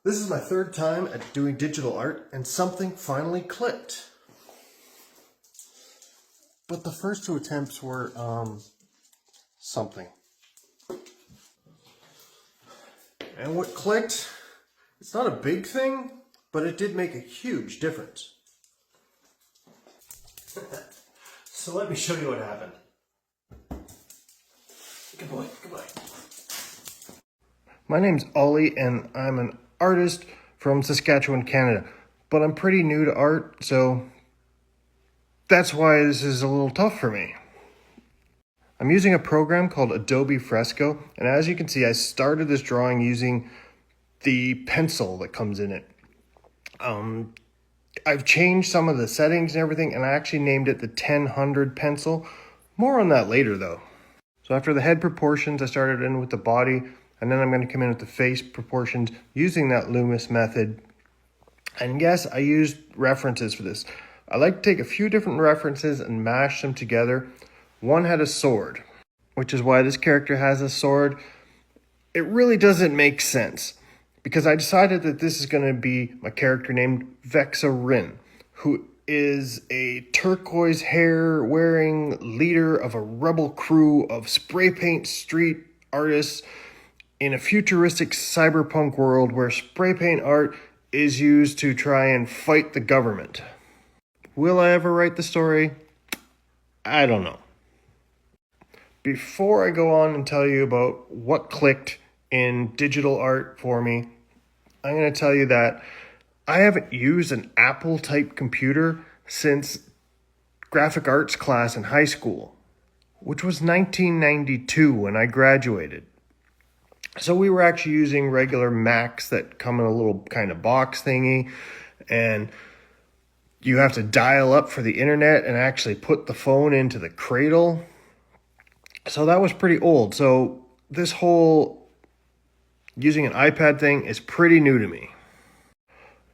This is my third time at doing digital art, and something finally clicked. But the first two attempts were, something. And what clicked, it's not a big thing, but it did make a huge difference. So let me show you what happened. Good boy, good boy. My name's Ollie, and I'm an artist from Saskatchewan, Canada. But I'm pretty new to art, so that's why this is a little tough for me. I'm using a program called Adobe Fresco, and as you can see, I started this drawing using the pencil that comes in it. I've changed some of the settings and everything, and I actually named it the 1000 pencil. More on that later, though. So after the head proportions, I started in with the body, and then I'm going to come in with the face proportions using that Loomis method. And yes, I used references for this. I like to take a few different references and mash them together. One had a sword, which is why this character has a sword. It really doesn't make sense, because I decided that this is going to be my character named Vexa Rin, who is a turquoise hair wearing leader of a rebel crew of spray paint street artists in a futuristic cyberpunk world where spray paint art is used to try and fight the government. Will I ever write the story? I don't know. Before I go on and tell you about what clicked in digital art for me, I'm going to tell you that I haven't used an Apple type computer since graphic arts class in high school, which was 1992 when I graduated. So we were actually using regular Macs that come in a little kind of box thingy, and you have to dial up for the internet and actually put the phone into the cradle. So that was pretty old. So this whole using an iPad thing is pretty new to me.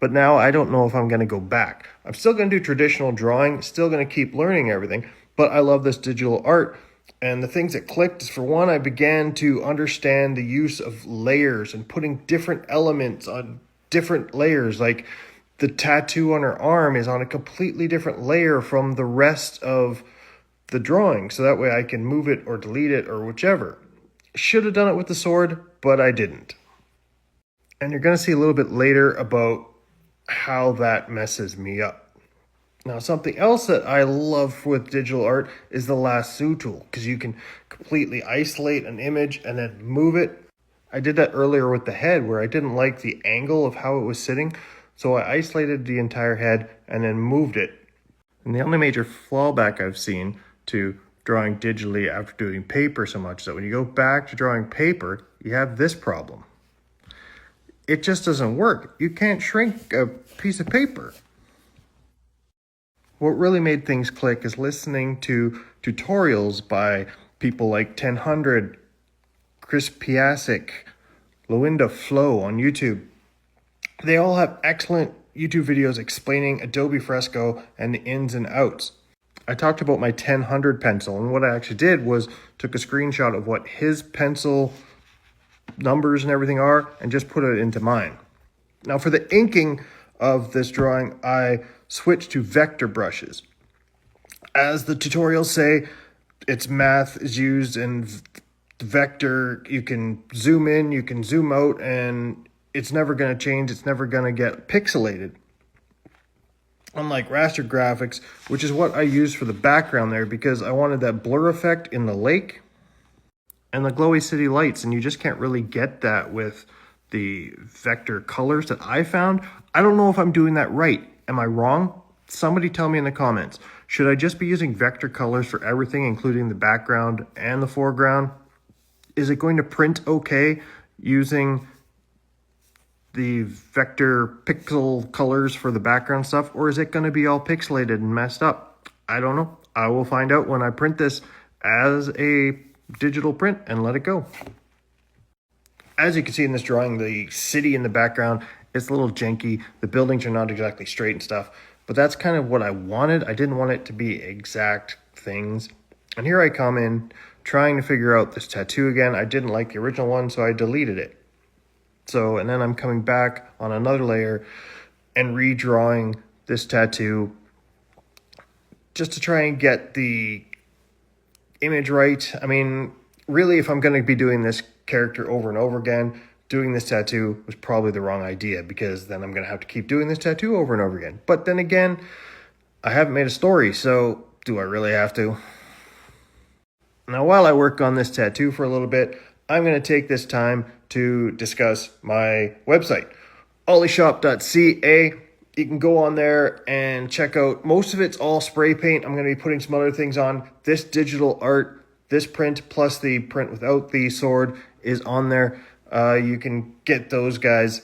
But now I don't know if I'm going to go back. I'm still going to do traditional drawing, still going to keep learning everything, but I love this digital art. And the things that clicked is, for one, I began to understand the use of layers and putting different elements on different layers. Like the tattoo on her arm is on a completely different layer from the rest of the drawing. So that way I can move it or delete it or whichever. Should have done it with the sword, but I didn't. And you're going to see a little bit later about how that messes me up. Now, something else that I love with digital art is the lasso tool, because you can completely isolate an image and then move it. I did that earlier with the head, where I didn't like the angle of how it was sitting, so I isolated the entire head and then moved it. And the only major fallback I've seen to drawing digitally after doing paper so much is that when you go back to drawing paper, you have this problem. It just doesn't work. You can't shrink a piece of paper. What really made things click is listening to tutorials by people like 1000, Chris Piasek, Loinda Flow on YouTube. They all have excellent YouTube videos explaining Adobe Fresco and the ins and outs. I talked about my 1000 pencil, and what I actually did was took a screenshot of what his pencil numbers and everything are and just put it into mine. Now for the inking of this drawing, I switched to vector brushes. As the tutorials say, it's math is used in vector. You can zoom in, you can zoom out, and it's never going to change. It's never going to get pixelated. Unlike raster graphics, which is what I used for the background there, because I wanted that blur effect in the lake and the glowy city lights, and you just can't really get that with the vector colors that I found. I don't know if I'm doing that right. Am I wrong? Somebody tell me in the comments. Should I just be using vector colors for everything, including the background and the foreground? Is it going to print okay using the vector pixel colors for the background stuff, or is it going to be all pixelated and messed up? I don't know. I will find out when I print this as a digital print and let it go. As you can see in this drawing, the city in the background is a little janky. The buildings are not exactly straight and stuff, but that's kind of what I wanted. I didn't want it to be exact things. And here I come in trying to figure out this tattoo again. I didn't like the original one, so I deleted it. So, and then I'm coming back on another layer and redrawing this tattoo just to try and get the image right. I mean, really, if I'm going to be doing this character over and over again, doing this tattoo was probably the wrong idea, because then I'm going to have to keep doing this tattoo over and over again. But then again, I haven't made a story, so do I really have to? Now, while I work on this tattoo for a little bit, I'm going to take this time to discuss my website, ollieshop.ca. You can go on there and check out, most of it's all spray paint. I'm going to be putting some other things on. This digital art, this print, plus the print without the sword is on there. You can get those guys,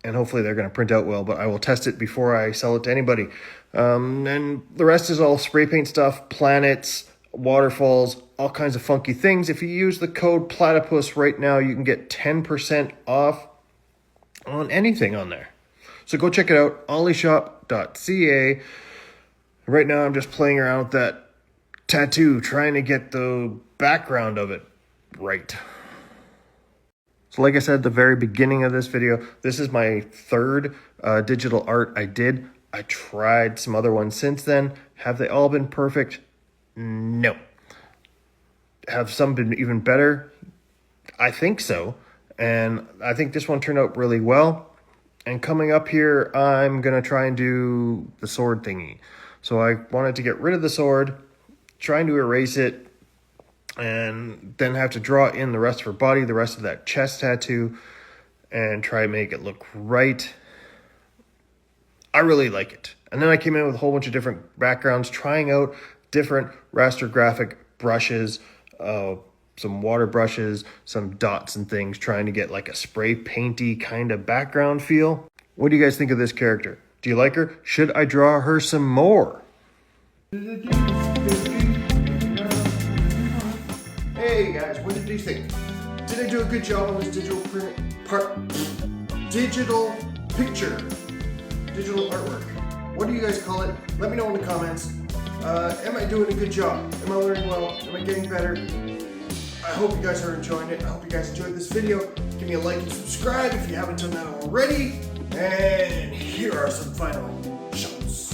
and hopefully they're going to print out well, but I will test it before I sell it to anybody. And the rest is all spray paint stuff, planets, waterfalls, all kinds of funky things. If you use the code Platypus right now, you can get 10% off on anything on there. So go check it out, ollieshop.ca. Right now I'm just playing around with that tattoo, trying to get the background of it right. So like I said at the very beginning of this video, this is my third digital art I did. I tried some other ones since then. Have they all been perfect? No. Have some been even better? I think so. And I think this one turned out really well. And coming up here, I'm going to try and do the sword thingy. So I wanted to get rid of the sword, trying to erase it, and then have to draw in the rest of her body, the rest of that chest tattoo, and try and make it look right. I really like it. And then I came in with a whole bunch of different backgrounds, trying out different raster graphic brushes, some water brushes, some dots and things, trying to get like a spray painty kind of background feel. What do you guys think of this character? Do you like her? Should I draw her some more? Hey guys, what did you think? Did I do a good job on this digital picture, digital artwork? What do you guys call it? Let me know in the comments. Am I doing a good job? Am I learning well? Am I getting better? I hope you guys are enjoying it. I hope you guys enjoyed this video. Give me a like and subscribe if you haven't done that already. And here are some final shots.